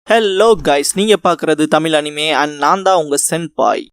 Hello guys, நீங்க பார்க்குறது Tamil anime and நான் தான் உங்க சென்பாய்.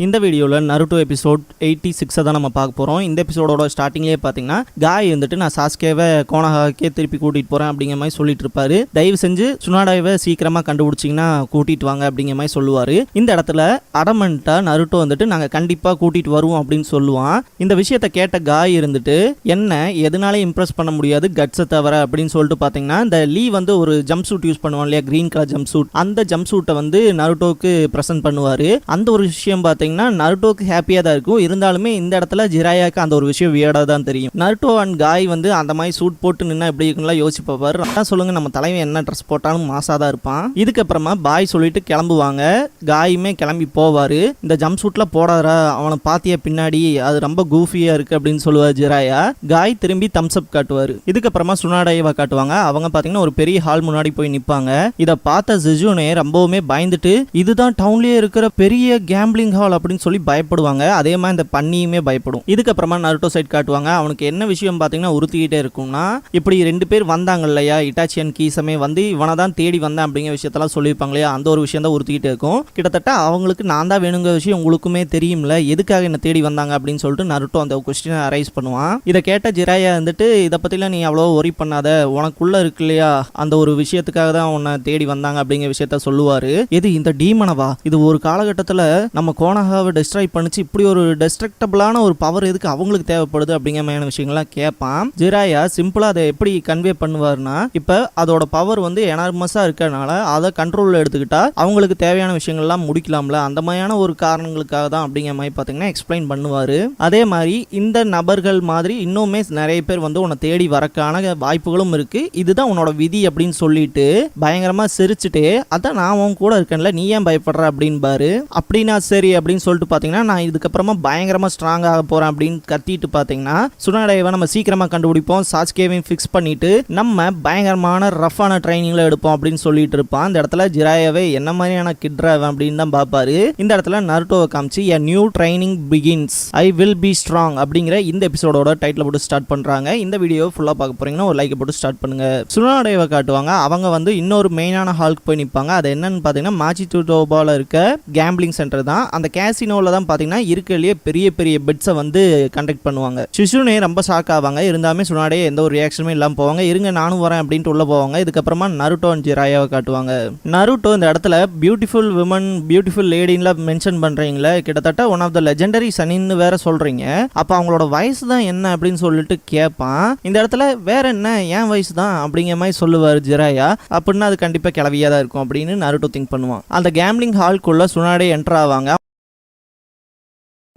இந்த வீடியோவில் நருட்டோ எபிசோட் 86 தான் நம்ம பார்க்க போகிறோம். இந்த எபிசோடோட ஸ்டார்டிங்லேயே பார்த்தீங்கன்னா காய் வந்துட்டு நான் சாஸ்கேவை கோனஹாக்கே திருப்பி கூட்டிகிட்டு போகிறேன் அப்படிங்கிற மாதிரி சொல்லிட்டு இருப்பாரு. தயவு செஞ்சு சுனாடாவை சீக்கிரமாக கண்டுபிடிச்சிங்கன்னா கூட்டிகிட்டு வாங்க அப்படிங்கிற மாதிரி சொல்லுவார். இந்த இடத்துல அடமண்ட்டாக நருட்டோ வந்துட்டு நாங்கள் கண்டிப்பாக கூட்டிகிட்டு வருவோம் அப்படின்னு சொல்லுவான். இந்த விஷயத்தை கேட்ட காய் இருந்துட்டு என்ன எதனாலே இம்ப்ரெஸ் பண்ண முடியாது கட்ஸை தவிர அப்படின்னு சொல்லிட்டு பார்த்தீங்கன்னா இந்த லீ வந்து ஒரு ஜம்ப் சூட் யூஸ் பண்ணுவான் இல்லையா, கிரீன் கலர் ஜம்ப் சூட். அந்த ஜம்ப் சூட்டை வந்து நருட்டோக்கு ப்ரெசென்ட் பண்ணுவார். அந்த ஒரு விஷயம் பார்த்தீங்கன்னா நருட்டோக்கு ஹாப்பியாக தான் இருக்கும். இருந்தாலுமே இந்த இடத்துல ஜிராயாக்கு அந்த ஒரு விஷயம் வியர்டாக தான் தெரியும். நருட்டோ அண்ட் காய் வந்து அந்த மாதிரி சூட் போட்டு நின்னா எப்படி இருக்குன்னு யோசிச்சு பார்ப்பாரு. அதான் சொல்லுங்க, நம்ம தலைவன் என்ன ட்ரெஸ் போட்டாலும் மாசாக தான் இருப்பான். இதுக்கப்புறமா பாய் சொல்லிட்டு கிளம்புவாங்க. காயுமே கிளம்பி போவார். இந்த ஜம்ப் சூட்ல போடாதா, அவனை பாத்திய பின்னாடி அது ரொம்ப கூஃபியா இருக்கு அப்படின்னு சொல்லுவார் ஜிராயா. காய் திரும்பி தம்ஸ் அப் காட்டுவார். இதுக்கப்புறமா சுனாடாயவா காட்டுவாங்க. அவங்க பார்த்தீங்கன்னா ஒரு பெரிய ஹால் முன்னாடி போய் நிற்பாங்க. இதை பார்த்த ஜிஜுனே ரொம்பவுமே பயந்துட்டு இதுதான் டவுன்லயே இருக்கிற பெரிய கேம்பிளிங் ஹால் அப்படின்னு சொல்லி பயப்படுவாங்க. அதே மாதிரி இந்த பன்னியுமே பயப்படும். இதுக்கப்புறமா நருட்டோ சைட் காட்டுவாங்க. அவனுக்கு என்ன விஷயம் பார்த்தீங்கன்னா உறுத்திக்கிட்டே இருக்கும்னா, இப்படி 2 பேர் வந்தாங்க இல்லையா, இட்டாச்சி அண்ட் கீசமே வந்து இவனை தான் தேடி வந்தேன் அப்படிங்கிற விஷயத்தெல்லாம் சொல்லியிருப்பாங்க இல்லையா, அந்த ஒரு விஷயம் தான் உறுத்திக்கிட்டே இருக்கும். கிட்டத்தட்ட அவங்களுக்கு நான் தான் வேணுங்கிற விஷயம் உங்களுக்குமே தெரியும்ல, எதுக்காக என்ன தேடி வந்தாங்க அப்படின்னு சொல்லிட்டு நருட்டோ அந்த கொஸ்டினை அரைஸ் பண்ணுவான். இதை கேட்ட ஜிராயா வந்துட்டு இதை பற்றிலாம் நீ அவ்வளோ ஒரி பண்ணாத, உனக்குள்ள இருக்கு இல்லையா அந்த ஒரு விஷயத்துக்காக தான் உன்னை தேடி வந்தாங்க அப்படிங்கிற விஷயத்த சொல்லுவார். எது இந்த டீமனவா, இது ஒரு காலகட்டத்தில் நம்ம கோனஹாவை டெஸ்ட்ராய் பண்ணிச்சு, இப்படி ஒரு டெஸ்ட்ரக்டபிளான ஒரு பவர் எதுக்கு அவங்களுக்கு தேவைப்படுது அப்படிங்கிற மாதிரியான விஷயங்கள்லாம் கேட்பான். ஜிராயா சிம்பிளா அதை எப்படி கன்வே பண்ணுவார்னா, இப்போ அதோட பவர் வந்து எனார்மஸா இருக்கனால அதை கண்ட்ரோல்ல எடுத்துக்கிட்டா அவங்களுக்கு தேவையான விஷயங்கள்லாம் முடிக்கலாம்ல, அந்த மாதிரியான ஒரு காரணங்களுக்காக தான் அப்படிங்கிற மாதிரி பார்த்தீங்கன்னா எக்ஸ்பிளைன் பண்ணுவார். அதே மாதிரி இந்த நபர்கள் மாதிரி இன்னுமே நிறைய பேர் வந்து உன்னை தேடி வரக்கான வாய்ப்புகளும் இருக்கு, இதுதான் உன்னோட விதி அப்படின்னு சொல்லிட்டு பயங்கரமா சிரிச்சுட்டு, அதான் நான் உன் கூட இருக்கேன்ல, நீ ஏன் பயப்படுற அப்படின்பாரு. அப்படின்னா சரி அப்படின்னு சொல்லிட்டு பார்த்தீங்கன்னா நான் இதுக்கப்புறமா பயங்கரமாக ஸ்ட்ராங் ஆக போகிறேன் அப்படின்னு கத்திட்டு பார்த்தீங்கன்னா சுனாடாவை நம்ம சீக்கிரமாக கண்டுபிடிப்போம், சாஸ்கேவையும் ஃபிக்ஸ் பண்ணிட்டு நம்ம பயங்கரமான ரஃப்பான ட்ரைனிங்கில் எடுப்போம் அப்படின்னு சொல்லிட்டு இருப்பான். இந்த இடத்துல ஜிராயாவே என்ன மாதிரியான கிட்ராவன் அப்படின்னு தான் பார்ப்பாரு. இந்த இடத்துல நருட்டோவை காமிச்சு a new training begins, I will be strong அப்படிங்கிற இந்த எபிசோடோட டைட்டில் போட்டு ஸ்டார்ட் பண்ணுறாங்க. இந்த வீடியோ ஃபுல்லாக பார்க்க போறீங்கன்னா ஒரு லைக் போட்டு ஸ்டார்ட் பண்ணுங்க. சுனாடாவை காட்டுவாங்க. அவங்க வந்து இன்னொரு மெயினான ஹாலுக்கு போய் நிற்பாங்க. அது என்னன்னு பார்த்தீங்கன்னா மாச்சிடோபால இருக்க கேம்பிளிங் சென்டர் தான். அந்த கேசினோவில் தான் பார்த்தீங்கன்னா இருக்கிறதுலேயே பெரிய பெரிய பெட்ஸை வந்து கண்டக்ட் பண்ணுவாங்க. சிசுனே ரொம்ப ஷாக் ஆவாங்க. இருந்தாலுமே சுனாடே எந்த ஒரு ரியாக்ஷனுமே இல்லாமல் போவாங்க. இருங்க நானும் வரேன் அப்படின்ட்டு உள்ள போவாங்க. இதுக்கப்புறமா நருட்டோ அண்ட் ஜிராயாவை காட்டுவாங்க. நருட்டோ இந்த இடத்துல பியூட்டிஃபுல் விமன், பியூட்டிஃபுல் லேடின்லாம் மென்ஷன் பண்றீங்களே, கிட்டத்தட்ட ஒன் ஆஃப் த லெஜெண்டரி சனின்னு வேற சொல்றீங்க, அப்போ அவங்களோட வயசு தான் என்ன அப்படின்னு சொல்லிட்டு கேட்பான். இந்த இடத்துல வேற என்ன, ஏன் வயசு தான் அப்படிங்கிற மாதிரி சொல்லுவார் ஜிராயா. அப்படின்னா அது கண்டிப்பாக கிளவியாக தான் இருக்கும் அப்படின்னு நருட்டோ திங்க் பண்ணுவான். அந்த கேம்பிளிங் ஹால்குள்ள சுனாடே என்டர் ஆவாங்க.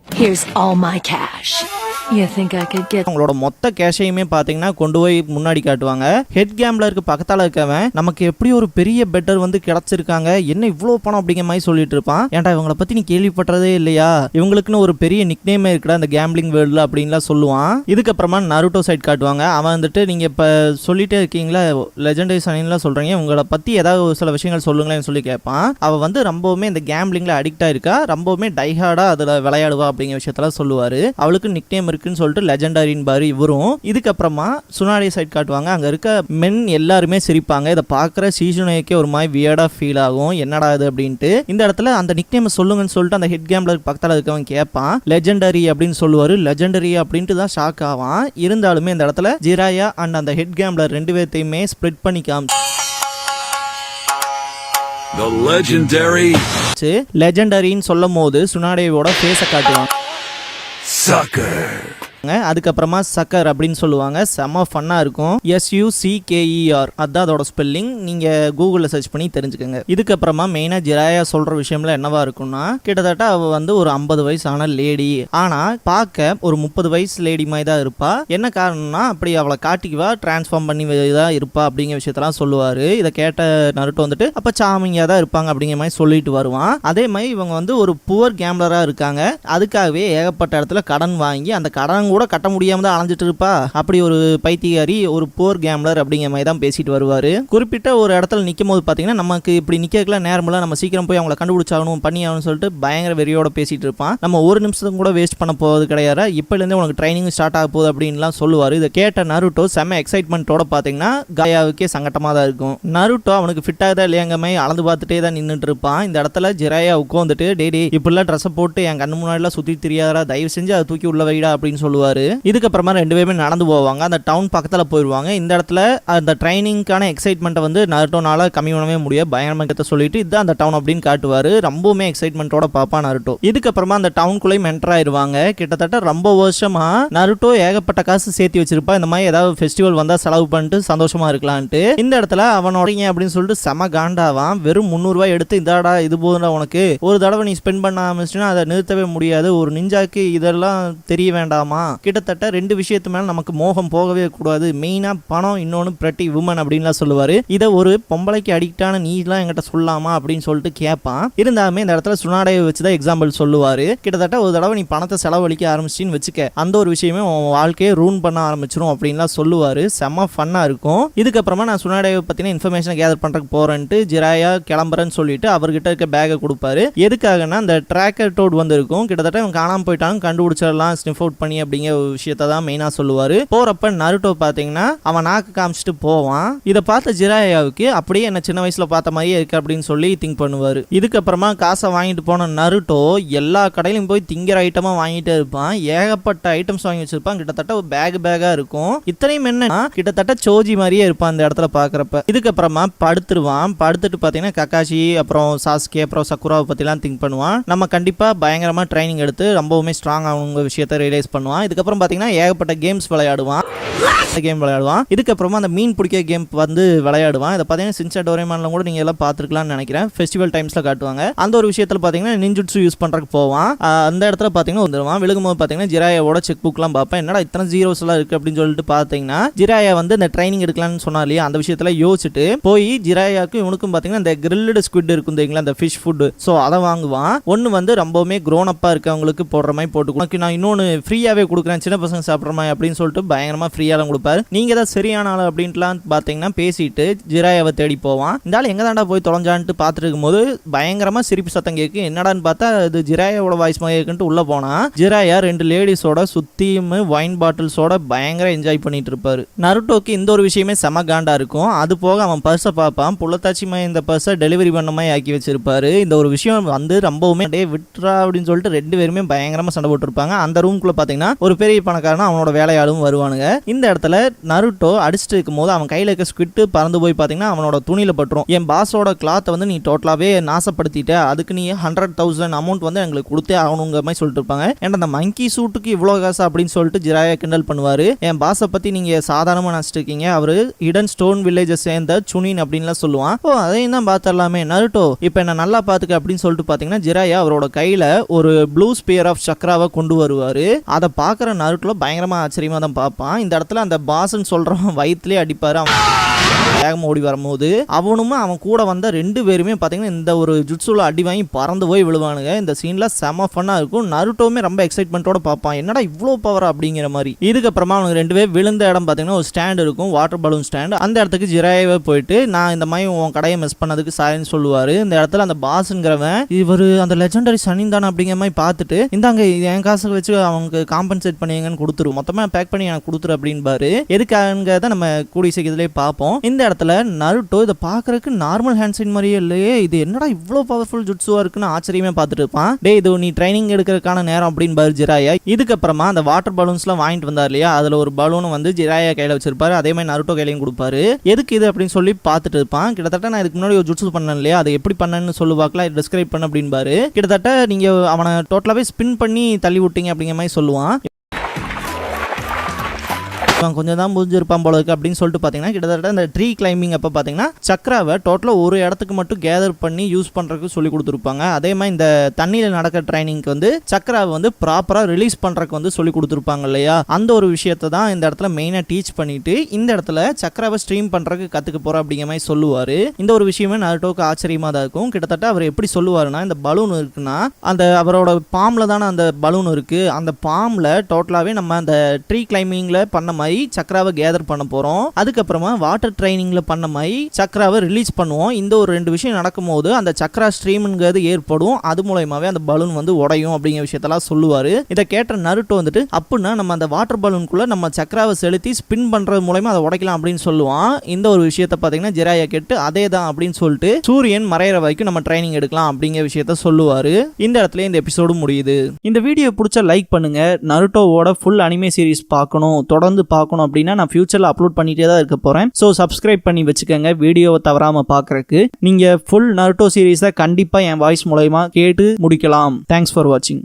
Here's all my cash. You think I could get அவங்களோட மொத்த கேஷையுமே பார்த்தீங்கன்னா கொண்டு போய் முன்னாடி காட்டுவாங்க. ஹெட் கேம்ப்லருக்கு பக்கத்தால் இருக்கவன் நமக்கு எப்படி ஒரு பெரிய பெட்டர் வந்து கிடைச்சிருக்காங்க, என்ன இவ்வளோ பணம் அப்படிங்கிற மாதிரி சொல்லிட்டு இருப்பான். ஏன்டா இவங்களை பற்றி நீ கேள்விப்பட்டதே இல்லையா, இவங்களுக்குன்னு ஒரு பெரிய நிக்நேமே இருக்குடா அந்த கேம்பிளிங் வேர்ல்டில் அப்படின்லாம் சொல்லுவான். இதுக்கப்புறமா நருட்டோ சைட் காட்டுவாங்க. அவன் வந்துட்டு நீங்கள் இப்போ சொல்லிட்டே இருக்கீங்களா லெஜெண்டரி சனின்லாம் சொல்கிறீங்க, உங்களை பற்றி ஏதாவது ஒரு சில விஷயங்கள் சொல்லுங்களேன்னு சொல்லி கேட்பான். அவள் வந்து ரொம்பவுமே இந்த கேம்பிளிங்கில் அடிக்ட் ஆயிருக்கா, ரொம்பவுமே டைஹார்டாக அதில் விளையாடுவா அப்படிங்கிற விஷயத்தெல்லாம் சொல்லுவார். அவளுக்கு நிக்நேம் இருக்குன்னு சொல்லிட்டு லெஜெண்டரின் பாரு இவரும். இதுக்கப்புறமா சுனாடே சைட் காட்டுவாங்க. அங்க இருக்க மென் எல்லாருமே சிரிப்பாங்க. இதை பார்க்குற சீசுனேக்கே ஒரு மாதிரி வியர்டா ஃபீல் ஆகும், என்னடா இது அப்படின்ட்டு. இந்த இடத்துல அந்த நிக்நேம் சொல்லுங்கன்னு சொல்லிட்டு அந்த ஹெட் கேம்ப்லர் பக்கத்தில் இருக்கவன் கேட்பான். லெஜெண்டரி அப்படின்னு சொல்லுவாரு. லெஜெண்டரி அப்படின்ட்டு தான் ஷாக் ஆவான். இருந்தாலுமே இந்த இடத்துல ஜிராயா அண்ட் அந்த ஹெட் கேம்ப்லர் 2 பேர்த்தையுமே ஸ்ப்ரெட் பண்ணி காமிச்சு லெஜெண்டரின்னு சொல்லும் போது சுனாடேவோட ஃபேஸை காட்டுவான். அதுக்கப்புறமா சக்கர் அப்படின்னு சொல்லுவாங்க. செம ஃபன்னா இருக்கும். SUCKER அதான் அதோட ஸ்பெல்லிங். நீங்க கூகுளில் சர்ச் பண்ணி தெரிஞ்சுக்கோங்க. இதுக்கப்புறமா மெயினா ஜிராயா சொல்ற விஷயம்ல என்னவா இருக்கும்னா, கிட்டத்தட்ட அவ வந்து ஒரு 50 வயசான லேடி, ஆனா பார்க்க ஒரு 30 வயசு லேடி மாதிரி தான் இருப்பா. என்ன காரணம்னா அப்படி அவளை காட்டிக்குவா, டிரான்ஸ்ஃபார்ம் பண்ணி தான் இருப்பா அப்படிங்கிற விஷயத்தெல்லாம் சொல்லுவாரு. இதை கேட்ட நருட்டோ வந்துட்டு அப்ப சாமிங்கா தான் இருப்பாங்க அப்படிங்கிற மாதிரி சொல்லிட்டு வருவான். அதே மாதிரி இவங்க வந்து ஒரு புவர் கேம்ப்லரா இருக்காங்க. அதுக்காகவே ஏகப்பட்ட இடத்துல கடன் வாங்கி அந்த கடன் பணம் கூட கட்ட முடியாம தான் அலைஞ்சிட்டு இருப்பா, அப்படி ஒரு பைத்தியக்காரி, ஒரு போர் கேம்லர் அப்படிங்கிற மாதிரி தான் பேசிட்டு வருவாரு. குறிப்பிட்ட ஒரு இடத்துல நிற்கும் போது பார்த்தீங்கன்னா நமக்கு இப்படி நிற்கலாம் நேரமில்ல, நம்ம சீக்கிரம் போய் அவங்கள கண்டுபிடிச்சாகணும் பண்ணி ஆகணும்னு சொல்லிட்டு பயங்கர வெறியோட பேசிட்டு இருப்பான். நம்ம ஒரு நிமிஷத்துக்கு கூட வேஸ்ட் பண்ண போவது கிடையாது, இப்போலேருந்தே உனக்கு ட்ரைனிங் ஸ்டார்ட் ஆக போகுது அப்படின்லாம் சொல்லுவார். இதை கேட்ட நருட்டோ செம்ம எக்ஸைட்மெண்ட்டோட பார்த்தீங்கன்னா காயாவுக்கே சங்கட்டமாக தான் இருக்கும். நருட்டோ அவனுக்கு ஃபிட் ஆகுதா இல்லையாங்க மாதிரி அளந்து பார்த்துட்டே தான் நின்றுட்டு இருப்பான். இந்த இடத்துல ஜிராயா உட்காந்துட்டு டேடி இப்படிலாம் ட்ரெஸ்ஸை போட்டு என் கண்ணு முன்னாடிலாம் சுற்றி தெரியாதா, தயவு செஞ்சு அதை தூக்கி உள்ள வைடா அப்படின்னு சொல்லுவார். இதுக்கப்புறமா ரெண்டு பேருமே நடந்து போவாங்க, அந்த டவுன் பக்கத்தில் போயிடுவாங்க. இந்த இடத்துல அந்த ட்ரைனிங்கான எக்ஸைட்மெண்ட்டை வந்து நருட்டோனால கம்மி பண்ணவே முடியாது, பயங்கரமாக சொல்லிட்டு இதுதான் அந்த டவுன் அப்படின்னு காட்டுவார். ரொம்பவுமே எக்ஸைட்மெண்ட்டோட பார்ப்பான் நருட்டோ. இதுக்கப்புறமா அந்த டவுனுக்குள்ளேயும் என்டர் ஆயிடுவாங்க. கிட்டத்தட்ட ரொம்ப வருஷமா நருட்டோ ஏகப்பட்ட காசு சேர்த்து வச்சிருப்பா, இந்த மாதிரி ஏதாவது ஃபெஸ்டிவல் வந்தால் செலவு பண்ணிட்டு சந்தோஷமா இருக்கலான்ட்டு. இந்த இடத்துல அவனோட அப்படின்னு சொல்லிட்டு செம காண்டாவான். வெறும் 300 ரூபாய் எடுத்து இதாடா இது போதுடா உனக்கு, ஒரு தடவை நீ ஸ்பெண்ட் பண்ண ஆரம்பிச்சுன்னா அதை நிறுத்தவே முடியாது, ஒரு நிஞ்சாக்கு இதெல்லாம் தெரிய வேண்டாமா, கிட்டத்தட்ட 2 விஷயத்து மேல நமக்கு மோகம் போகவே கூடாது, மெயினா பணம், இன்னொன்னு பிரட்டி உமன் அப்படின்லாம் சொல்லுவாரு. இதை ஒரு பொம்பளைக்கு அடிக்டான நீலாம் என்கிட்ட சொல்லாமா அப்படின்னு சொல்லிட்டு கேட்பான். இருந்தாலுமே இந்த இடத்துல சுனாடையை வச்சுதான் எக்ஸாம்பிள் சொல்லுவாரு. கிட்டத்தட்ட ஒரு தடவை நீ பணத்தை செலவழிக்க ஆரம்பிச்சின்னு வச்சுக்க, அந்த ஒரு விஷயமே உன் வாழ்க்கையை ரூன் பண்ண ஆரம்பிச்சிடும் அப்படின்லாம் சொல்லுவாரு. செம்ம ஃபன்னா இருக்கும். இதுக்கப்புறமா நான் சுனாடையை பத்தின இன்ஃபர்மேஷனை கேதர் பண்றதுக்கு போறேன்ட்டு ஜிராயா கிளம்புறேன்னு சொல்லிட்டு அவர்கிட்ட இருக்க பேக்கை கொடுப்பாரு. எதுக்காகனா அந்த ட்ராக்கர் டோட் வந்து இருக்கும், கிட்டத்தட்ட அவன் காணாம போயிட்டாங்க, கண்டுபிடிச்சிடலாம் ஸ்னிஃப் அவுட் பண்ணி அப்படிங்கிற விஷயத்தை தான் மெயினா சொல்லுவாரு. போறப்ப நருட்டோ பாத்தீங்கன்னா அவன் நாக்கு காமிச்சிட்டு போவான். இதை பார்த்த ஜிராயாவுக்கு அப்படியே என்ன சின்ன வயசுல பார்த்த மாதிரியே இருக்கு அப்படின்னு சொல்லி திங்க் பண்ணுவாரு. இதுக்கப்புறமா காசை வாங்கிட்டு போன நருட்டோ எல்லா கடையிலும் போய் திங்கிற ஐட்டமா வாங்கிட்டே இருப்பான். ஏகப்பட்ட ஐட்டம்ஸ் வாங்கி வச்சிருப்பான், கிட்டத்தட்ட ஒரு பேக்கா இருக்கும். இத்தனையும் என்ன கிட்டத்தட்ட சோஜி மாதிரியே இருப்பான் அந்த இடத்துல பாக்குறப்ப. இதுக்கப்புறமா படுத்துருவான். படுத்துட்டு பாத்தீங்கன்னா கக்காஷி அப்புறம் சாஸ்கே அப்புறம் சக்குராவை பத்திலாம் திங்க் பண்ணுவான். நம்ம கண்டிப்பா பயங்கரமா ட்ரைனிங் எடுத்து ரொம்பவுமே ஸ்ட்ராங் ஆகுங்க விஷயத்தை ரியலைஸ் பண்ணுவான். இதுக்கப்புறம் பாத்தீங்கன்னா ஏகப்பட்ட கேம்ஸ் விளையாடுவான். இதுக்கப்புறமா அந்த மீன் பிடிக்க கேம் வந்து விளையாடுவான். இதை பாத்தீங்கன்னா சின்சா டோரேமான்ல கூட நீங்க எல்லாம் பாத்துருக்கலாம்னு நினைக்கிறேன், ஃபெஸ்டிவல் டைம்ஸ்ல காட்டுவாங்க. அந்த ஒரு விஷயத்துல பாத்தீங்கன்னா நிஞ்சுட்சு யூஸ் பண்றதுக்கு போவான். அந்த இடத்துல பாத்தீங்கன்னா வந்துடுவான். விழுகும்போது பாத்தீங்கன்னா ஜிராயாவோட செக் புக்லாம் பார்ப்பேன், என்னடா இத்தனை ஜீரோஸ் எல்லாம் இருக்கு அப்படின்னு சொல்லிட்டு பாத்தீங்கன்னா ஜிராயா வந்து இந்த ட்ரைனிங் எடுக்கலாம்னு சொன்னா இல்லையா, அந்த விஷயத்துல யோசிச்சுட்டு போய் ஜிராயாவுக்கும் இவனுக்கும் பாத்தீங்கன்னா இந்த கிரில்டு ஸ்குவிட் இருக்கும் தெரியுங்களா, அந்த ஃபிஷ் ஃபுட், சோ அதை வாங்குவான். ஒன்னு வந்து ரொம்பவுமே க்ரோன் அப்பா இருக்கவங்களுக்கு போடுற மாதிரி போட்டு நான் இன்னொன்னு ஃப்ரீயாவே கொடுக்குறேன், சின்ன பசங்க சாப்பிட்ற மாதிரி அப்படின்னு சொல்லிட்டு பயங்கரமா ஃப்ரீயாலாம் கொடுப்பாரு. நீங்க தான் சரியான ஆள் அப்படின்ட்டுலாம் பாத்தீங்கன்னா பேசிட்டு ஜிராயாவை தேடி போவான். இந்த ஆள் எங்க தாண்டா போய் தொலைஞ்சான்ட்டு பார்த்துட்டு இருக்கும்போது பயங்கரமா சிரிப்பு சத்தம் கேட்கு. என்னடான்னு பார்த்தா இது ஜிராயாவோட வாய்ஸ் மாதிரி இருக்குன்ட்டு உள்ள போனா ஜிராயா 2 லேடிஸோட சுத்தியும் வைன் பாட்டில்ஸோட பயங்கர என்ஜாய் பண்ணிட்டு இருப்பாரு. நருட்டோக்கு இந்த ஒரு விஷயமே செம காண்டா இருக்கும். அது போக அவன் பர்ஸை பார்ப்பான், புள்ளத்தாச்சி இந்த பர்ஸை டெலிவரி பண்ண மாதிரி ஆக்கி வச்சிருப்பாரு. இந்த ஒரு விஷயம் வந்து ரொம்பவுமே விட்ரா அப்படின்னு சொல்லிட்டு 2 பேருமே பயங்கரமா சண்டை போட்டுருப்பாங்க. அந்த ரூம்குள்ள பாத்தீங்கன்னா ஒரு பெரிய பணக்காரன் அவனோட வேலையாளும் வருவானுங்க. இந்த இடத்துல நருட்டோ அடிச்சுட்டு இருக்கும் போது அவன் கையில இருக்க ஸ்குவிட் பறந்து போய் பாத்தீங்கன்னா அவனோட துணியில பட்டுரும். என் பாஸோட கிளாத்தை வந்து நீ டோட்டலாவே நாசப்படுத்திட்ட, அதுக்கு நீ 100,000 அமௌண்ட் வந்து எங்களுக்கு கொடுத்தே ஆகணுங்கிற மாதிரி சொல்லிட்டு இருப்பாங்க. ஏன்னா அந்த மங்கி சூட்டுக்கு இவ்வளவு காசு அப்படின்னு சொல்லிட்டு ஜிராயா கிண்டல் பண்ணுவாரு. என் பாஸை பத்தி நீங்க சாதாரணமா நினைச்சிட்டு இருக்கீங்க, அவரு இடன் ஸ்டோன் வில்லேஜை சேர்ந்த சுனின் அப்படின்லாம் சொல்லுவான். ஓ அதையும் தான் பாத்திரலாமே நருட்டோ, இப்ப என்ன நல்லா பாத்துக்க அப்படின்னு சொல்லிட்டு பாத்தீங்கன்னா ஜிராயா அவரோட கையில ஒரு ப்ளூ ஸ்பியர் ஆஃப் சக்ராவை கொண்டு வருவாரு. அதை பாக்குற நருட்டோ பயங்கரமா ஆச்சரியமா தான் பார்ப்பான். இந்த இடத்துல அந்த பாஸ்ன்னு சொல்றவன் வயிற்றுலேயே அடிப்பாரு. வேகமா ஓடி வரும்போது அவனும் அவன் கூட வந்த 2 பேருமே பாத்தீங்கன்னா இந்த ஒரு ஜுட்சுல அடி வாங்கி பறந்து போய் விழுவானுங்க. இந்த சீன்ல செம ஃபன்னா இருக்கும். நருட்டோமே ரொம்ப எக்ஸைட்மெண்ட்டோட பார்ப்பான், என்னடா இவ்வளோ பவர் அப்படிங்கிற மாதிரி. இதுக்கப்புறமா அவனுக்கு 2 பேர் விழுந்த இடம் பாத்தீங்கன்னா ஒரு ஸ்டாண்ட் இருக்கும், வாட்டர் பலூன் ஸ்டாண்ட். அந்த இடத்துக்கு ஜிராயாவே போயிட்டு நான் இந்த மாதிரி உன் கடையை மிஸ் பண்ணதுக்கு சாரின்னு சொல்லுவாரு. இந்த இடத்துல அந்த பாஸ்ங்கிறவன் இவரு அந்த லெஜெண்டரி சனின் தானே அப்படிங்கிற மாதிரி பார்த்துட்டு இந்தாங்க என் காசு வச்சு அவங்க காம்பன்சேட் பண்ணிங்கன்னு கொடுத்துரு, மொத்தமா பேக் பண்ணி எனக்கு கொடுத்துரு அப்படின்பாரு. எதுக்காக நம்ம கூடி சீக்கிரத்திலே பார்ப்போம். இந்த இடத்துல நருட்டோ இதை பாக்குறதுக்கு நார்மல் ஹேண்ட்சைன் மாதிரியே இல்லையே, இது என்னடா இவ்வளோ பவர்ஃபுல் ஜுட்சுவா இருக்குன்னு ஆச்சரியமே பார்த்துட்டு இருப்பான். டே இது நீ ட்ரைனிங் எடுக்கிறதுக்கான நேரம் அப்படின்னு ஜிராயா. இதுக்கப்புறமா அந்த வாட்டர் பலூன்ஸ்லாம் வாங்கிட்டு வந்தார் இல்லையா, அதுல ஒரு பலூன் வந்து ஜிராயா கையில வச்சிருப்பாரு, அதே மாதிரி நருட்டோ கையிலையும் கொடுப்பாரு. எதுக்கு இது அப்படின்னு சொல்லி பார்த்துட்டு இருப்பான். கிட்டத்தட்ட நான் இதுக்கு முன்னாடி ஒரு ஜுட்சு பண்ணேன் இல்லையா, அதை எப்படி பண்ணேன்னு சொல்லுவாக்கலாம், டிஸ்கிரைப் பண்ண அப்படின்பாரு. கிட்டத்தட்ட நீங்க அவனை டோட்டலாவே ஸ்பின் பண்ணி தள்ளி விட்டீங்க அப்படிங்கிற மாதிரி சொல்லுவான். இவன் கொஞ்சம் தான் முடிஞ்சிருப்பான் போல இருக்கு அப்படின்னு சொல்லிட்டு பார்த்தீங்கன்னா கிட்டத்தட்ட இந்த ட்ரீ கிளைம்பிங் அப்போ பார்த்தீங்கன்னா சக்ராவை டோட்டலாக ஒரு இடத்துக்கு மட்டும் கேதர் பண்ணி யூஸ் பண்ணுறதுக்கு சொல்லி கொடுத்துருப்பாங்க. அதே மாதிரி இந்த தண்ணியில் நடக்கிற ட்ரைனிங்க்கு வந்து சக்ராவை வந்து ப்ராப்பராக ரிலீஸ் பண்ணுறதுக்கு வந்து சொல்லி கொடுத்துருப்பாங்க இல்லையா, அந்த ஒரு விஷயத்தை தான் இந்த இடத்துல மெயினாக டீச் பண்ணிட்டு இந்த இடத்துல சக்ராவை ஸ்ட்ரீம் பண்ணுறதுக்கு கற்றுக்க போகிறோம் அப்படிங்கிற மாதிரி சொல்லுவார். இந்த ஒரு விஷயமே நருட்டோவுக்கு ஆச்சரியமாக தான் இருக்கும். கிட்டத்தட்ட அவர் எப்படி சொல்லுவாருன்னா, இந்த பலூன் இருக்குன்னா அந்த அவரோட பாம்பில் தானே அந்த பலூன் இருக்குது, அந்த பாம்பில் டோட்டலாகவே நம்ம அந்த ட்ரீ கிளைம்பிங்கில் பண்ண மாதிரி சக்ராவை கேதர் பண்ண போகிறோம். அதுக்கப்புறமா வாட்டர் ட்ரைனிங்கில் பண்ண மாதிரி சக்ராவை ரிலீஸ் பண்ணுவோம். இந்த ஒரு 2 விஷயம் நடக்கும்போது அந்த சக்ரா ஸ்ட்ரீம்ங்கிறது ஏற்படும். அது மூலயமாவே அந்த பலூன் வந்து உடையும் அப்படிங்கிற விஷயத்தெல்லாம் சொல்லுவார். இதை கேட்ட நருட்டோ வந்துட்டு அப்படின்னா நம்ம அந்த வாட்டர் பலூனுக்குள்ள நம்ம சக்ராவை செலுத்தி ஸ்பின் பண்ணுறது மூலயமா அதை உடைக்கலாம் அப்படின்னு சொல்லுவான். இந்த ஒரு விஷயத்தை பார்த்தீங்கன்னா ஜிராயா கேட்டு அதே தான் அப்படின்னு சொல்லிட்டு சூரியன் மறையிற வரைக்கும் நம்ம ட்ரைனிங் எடுக்கலாம் அப்படிங்கிற விஷயத்த சொல்லுவார். இந்த இடத்துல இந்த எபிசோடு முடியுது. இந்த வீடியோ பிடிச்ச லைக் பண்ணுங்க. நருட்டோவோட ஃபுல் அனிமே சீரிஸ் பார்க்கணும், தொடர்ந்து பார்க்கணும் அப்படின்னா நான் ஃபியூச்சரில் அப்லோட் பண்ணிட்டே தான் இருக்க போகிறேன். ஸோ சப்ஸ்கிரைப் பண்ணி வச்சுக்கோங்க வீடியோவை தவறாம பார்க்கறதுக்கு. நீங்க ஃபுல் நருட்டோ சீரிஸை கண்டிப்பா என் வாய்ஸ் மூலமா கேட்டு முடிக்கலாம். தேங்க்ஸ் ஃபார் வாட்சிங்.